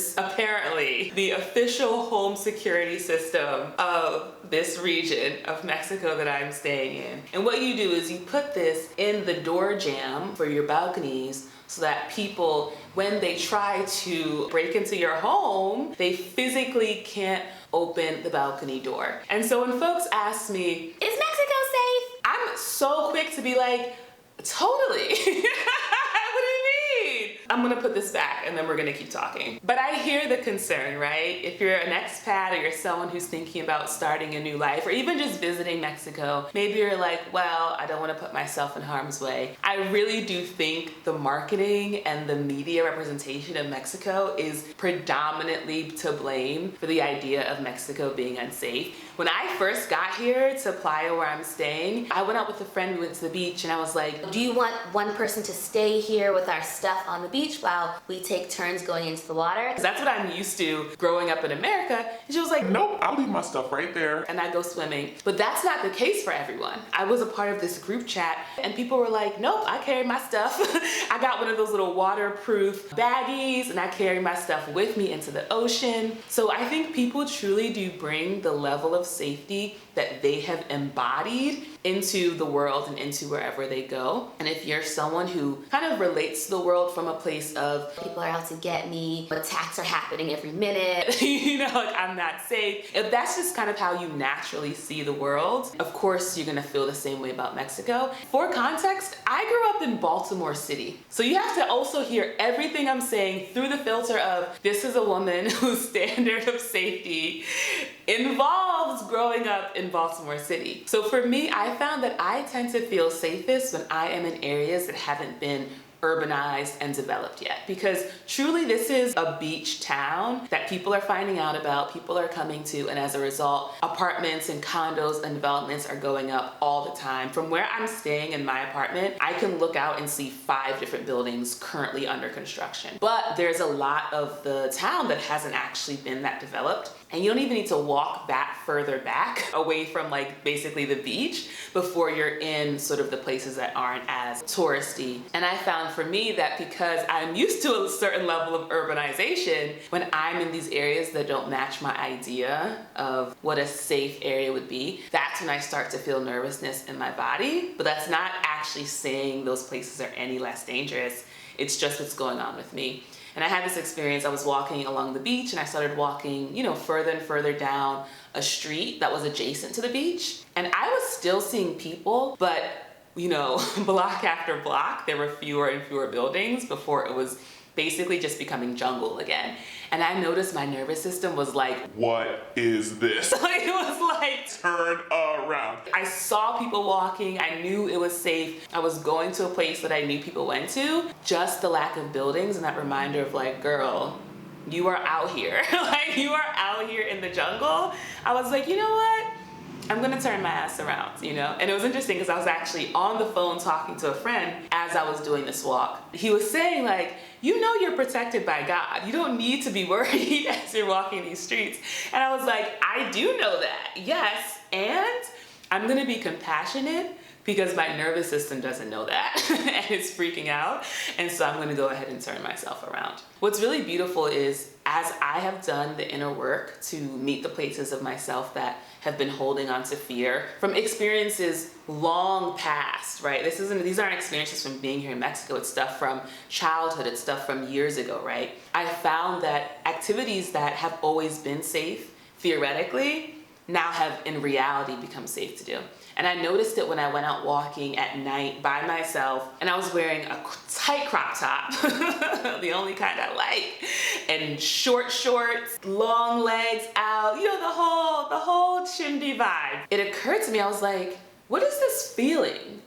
is apparently the official home security system of this region of Mexico that I'm staying in. And what you do is you put this in the door jamb for your balconies so that people, when they try to break into your home, they physically can't open the balcony door. And so when folks ask me, is Mexico safe? I'm so quick to be like, totally. What do you mean? I'm gonna put this back and then we're gonna keep talking. But I hear the concern, right? If you're an expat or you're someone who's thinking about starting a new life or even just visiting Mexico, maybe you're like, well, I don't wanna put myself in harm's way. I really do think the marketing and the media representation of Mexico is predominantly to blame for the idea of Mexico being unsafe. When I first got here to Playa where I'm staying, I went out with a friend, we went to the beach, and I was like, do you want one person to stay here with our stuff on the beach while we take turns going into the water? Because that's what I'm used to growing up in America. And she was like, nope, I'll leave my stuff right there. And I go swimming. But that's not the case for everyone. I was a part of this group chat and people were like, nope, I carry my stuff. I got one of those little waterproof baggies and I carry my stuff with me into the ocean. So I think people truly do bring the level of safety that they have embodied into the world and into wherever they go. And if you're someone who kind of relates to the world from a place of people are out to get me, attacks are happening every minute, you know, like I'm not safe. If that's just kind of how you naturally see the world, of course you're gonna feel the same way about Mexico. For context, I grew up in Baltimore City. So you have to also hear everything I'm saying through the filter of this is a woman whose standard of safety involves growing up in Baltimore City. So for me, I found that I tend to feel safest when I am in areas that haven't been urbanized and developed yet, because truly this is a beach town that people are finding out about, people are coming to, and as a result, apartments and condos and developments are going up all the time. From where I'm staying in my apartment, I can look out and see 5 different buildings currently under construction. But there's a lot of the town that hasn't actually been that developed. And you don't even need to walk that further back away from like basically the beach before you're in sort of the places that aren't as touristy. And I found for me that because I'm used to a certain level of urbanization, when I'm in these areas that don't match my idea of what a safe area would be, that's when I start to feel nervousness in my body. But that's not actually saying those places are any less dangerous. It's just what's going on with me. And I had this experience, I was walking along the beach and I started walking, you know, further and further down a street that was adjacent to the beach. And I was still seeing people, but, you know, block after block, there were fewer and fewer buildings before it was basically just becoming jungle again. And I noticed my nervous system was like, what is this? Like, it was like, turn around. I saw people walking, I knew it was safe. I was going to a place that I knew people went to. Just the lack of buildings and that reminder of like, girl, you are out here. Like, you are out here in the jungle. I was like, you know what? I'm gonna turn my ass around, you know? And it was interesting because I was actually on the phone talking to a friend as I was doing this walk. He was saying like, you know you're protected by God. You don't need to be worried as you're walking these streets. And I was like, I do know that, yes. And I'm gonna be compassionate because my nervous system doesn't know that and it's freaking out. And so I'm gonna go ahead and turn myself around. What's really beautiful is as I have done the inner work to meet the places of myself that have been holding on to fear from experiences long past, right? These aren't experiences from being here in Mexico. It's stuff from childhood. It's stuff from years ago, right? I found that activities that have always been safe, theoretically, now have in reality become safe to do. And I noticed it when I went out walking at night by myself and I was wearing a tight crop top, the only kind I like, and short shorts, long legs out, you know, the whole chimney vibe. It occurred to me, I was like, what is this feeling?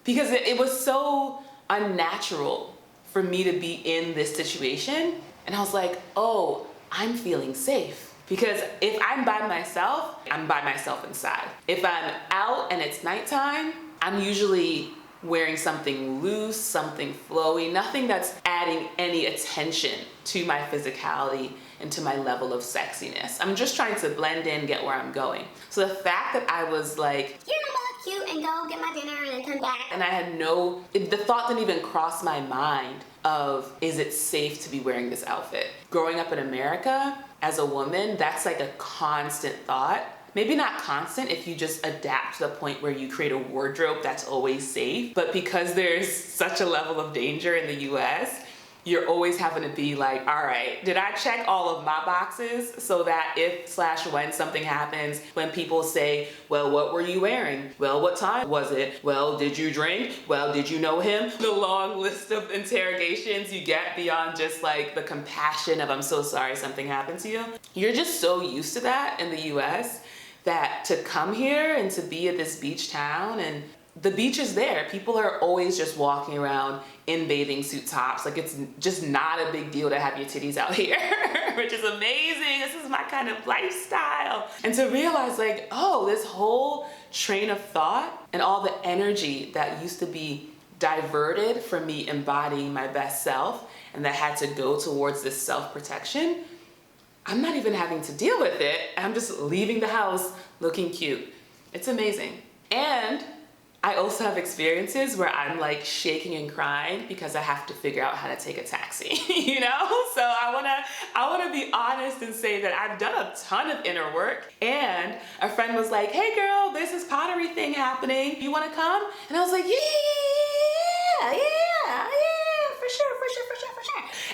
Because it was so unnatural for me to be in this situation. And I was like, oh, I'm feeling safe. Because if I'm by myself inside. If I'm out and it's nighttime, I'm usually wearing something loose, something flowy, nothing that's adding any attention to my physicality and to my level of sexiness. I'm just trying to blend in, get where I'm going. So the fact that I was like, you're not cute and go get my dinner and come back. And I had the thought didn't even cross my mind of, is it safe to be wearing this outfit? Growing up in America, as a woman, that's like a constant thought. Maybe not constant if you just adapt to the point where you create a wardrobe that's always safe, but because there's such a level of danger in the US, you're always having to be like, all right, did I check all of my boxes so that if/when something happens, when people say, well, what were you wearing? Well, what time was it? Well, did you drink? Well, did you know him? The long list of interrogations you get beyond just like the compassion of, I'm so sorry something happened to you. You're just so used to that in the US that to come here and to be at this beach town, and the beach is there. People are always just walking around in bathing suit tops. Like, it's just not a big deal to have your titties out here, which is amazing. This is my kind of lifestyle. And to realize like, oh, this whole train of thought and all the energy that used to be diverted from me embodying my best self and that had to go towards this self-protection, I'm not even having to deal with it. I'm just leaving the house looking cute. It's amazing. And I also have experiences where I'm like shaking and crying because I have to figure out how to take a taxi, you know? So I wanna be honest and say that I've done a ton of inner work, and a friend was like, hey girl, there's this pottery thing happening. You wanna come? And I was like, yeah, for sure.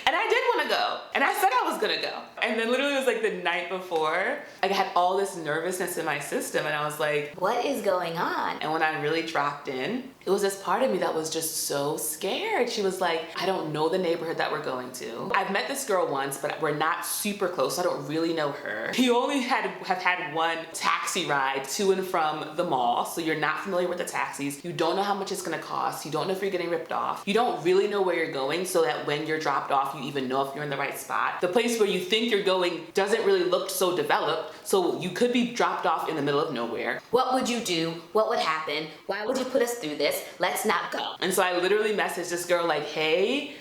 And I did want to go, and I said I was gonna go. And then literally it was like the night before, like I had all this nervousness in my system, and I was like, what is going on? and when I really dropped in, it was this part of me that was just so scared. She was like, I don't know the neighborhood that we're going to. I've met this girl once, but we're not super close, so I don't really know her. You only have had one taxi ride to and from the mall, so you're not familiar with the taxis. You don't know how much it's gonna cost. You don't know if you're getting ripped off. You don't really know where you're going, so that when you're dropped off, you even know if you're in the right spot. The place where you think you're going doesn't really look so developed, so you could be dropped off in the middle of nowhere. What would you do? What would happen? Why would you put us through this? Let's not go. And so I literally messaged this girl like, hey,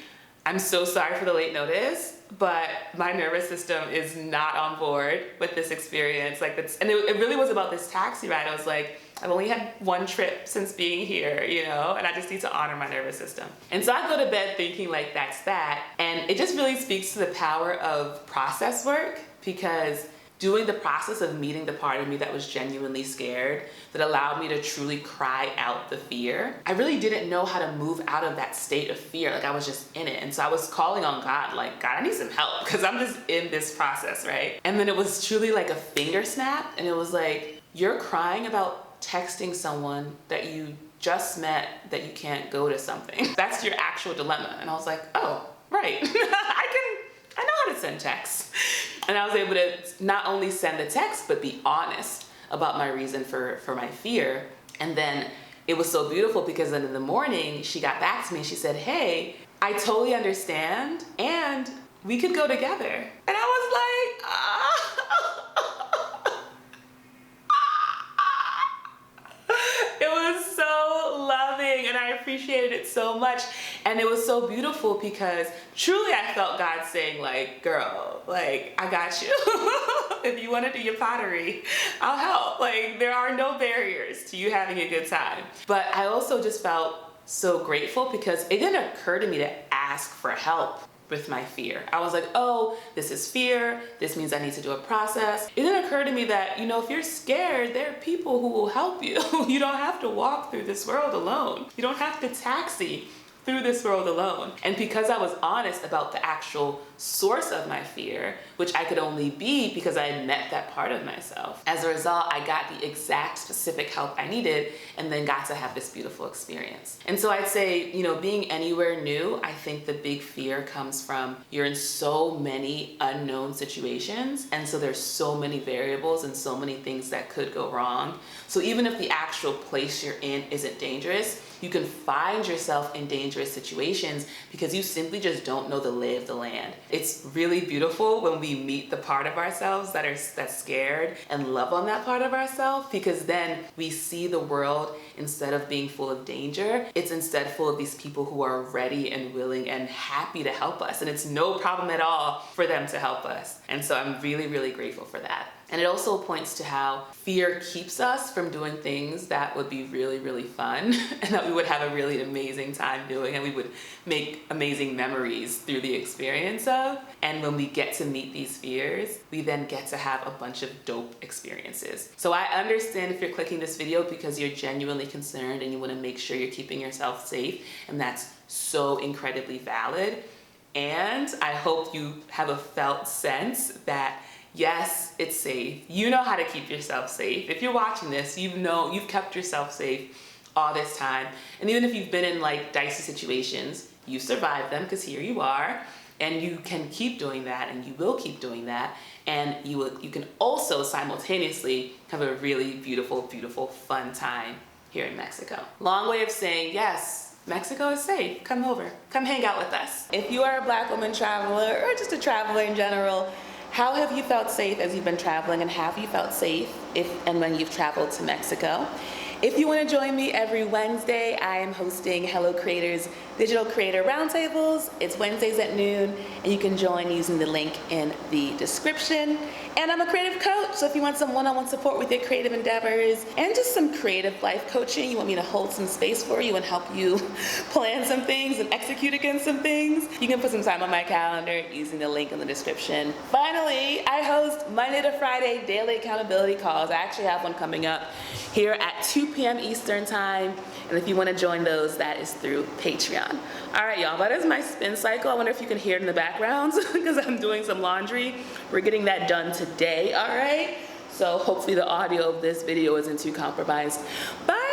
I'm so sorry for the late notice, but my nervous system is not on board with this experience. Like, and it really was about this taxi ride. I was like, I've only had one trip since being here, you know, and I just need to honor my nervous system. And so I go to bed thinking like, that's that. And it just really speaks to the power of process work, because doing the process of meeting the part of me that was genuinely scared, that allowed me to truly cry out the fear, I really didn't know how to move out of that state of fear. Like, I was just in it. And so I was calling on God, like, God, I need some help, because I'm just in this process, right? And then it was truly like a finger snap, and it was like, you're crying about texting someone that you just met that you can't go to something. That's your actual dilemma. And I was like, oh, right. I know how to send texts. And I was able to not only send the text, but be honest about my reason for my fear. And then it was so beautiful, because then in the morning, she got back to me and she said, hey, I totally understand, and we could go together. And I was like, It was so loving, and I appreciated it so much. And it was so beautiful, because truly I felt God saying like, girl, like, I got you. If you want to do your pottery, I'll help. Like, there are no barriers to you having a good time. But I also just felt so grateful, because it didn't occur to me to ask for help with my fear. I was like, oh, this is fear. This means I need to do a process. It didn't occur to me that, you know, if you're scared, there are people who will help you. You don't have to walk through this world alone. You don't have to taxi through this world alone. And because I was honest about the actual source of my fear, which I could only be because I had met that part of myself, as a result, I got the exact specific help I needed, and then got to have this beautiful experience. And so I'd say, you know, being anywhere new, I think the big fear comes from you're in so many unknown situations, and so there's so many variables and so many things that could go wrong. So even if the actual place you're in isn't dangerous, you can find yourself in dangerous situations because you simply just don't know the lay of the land. It's really beautiful when we meet the part of ourselves that's scared, and love on that part of ourselves, because then we see the world, instead of being full of danger, it's instead full of these people who are ready and willing and happy to help us. And it's no problem at all for them to help us. And so I'm really, really grateful for that. And it also points to how fear keeps us from doing things that would be really, really fun and that we would have a really amazing time doing and we would make amazing memories through the experience of. And when we get to meet these fears, we then get to have a bunch of dope experiences. So I understand if you're clicking this video because you're genuinely concerned and you want to make sure you're keeping yourself safe, and that's so incredibly valid. And I hope you have a felt sense that yes, it's safe. You know how to keep yourself safe. If you're watching this, you've kept yourself safe all this time. And even if you've been in like dicey situations, you survived them because here you are, and you can keep doing that, and you will keep doing that. And you can also simultaneously have a really beautiful, beautiful, fun time here in Mexico. Long way of saying yes, Mexico is safe. Come over. Come hang out with us. If you are a Black woman traveler or just a traveler in general, how have you felt safe as you've been traveling, and have you felt safe if and when you've traveled to Mexico? If you want to join me every Wednesday, I am hosting Hello Creators Digital Creator Roundtables. It's Wednesdays at noon, and you can join using the link in the description. And I'm a creative coach, so if you want some one-on-one support with your creative endeavors and just some creative life coaching, you want me to hold some space for you and help you plan some things and execute against some things, you can put some time on my calendar using the link in the description. Finally, I host Monday to Friday daily accountability calls. I actually have one coming up here at 2 p.m. Eastern time. And if you want to join those, that is through Patreon. All right, y'all, that is my spin cycle. I wonder if you can hear it in the background because I'm doing some laundry. We're getting that done today, all right? So hopefully the audio of this video isn't too compromised. Bye.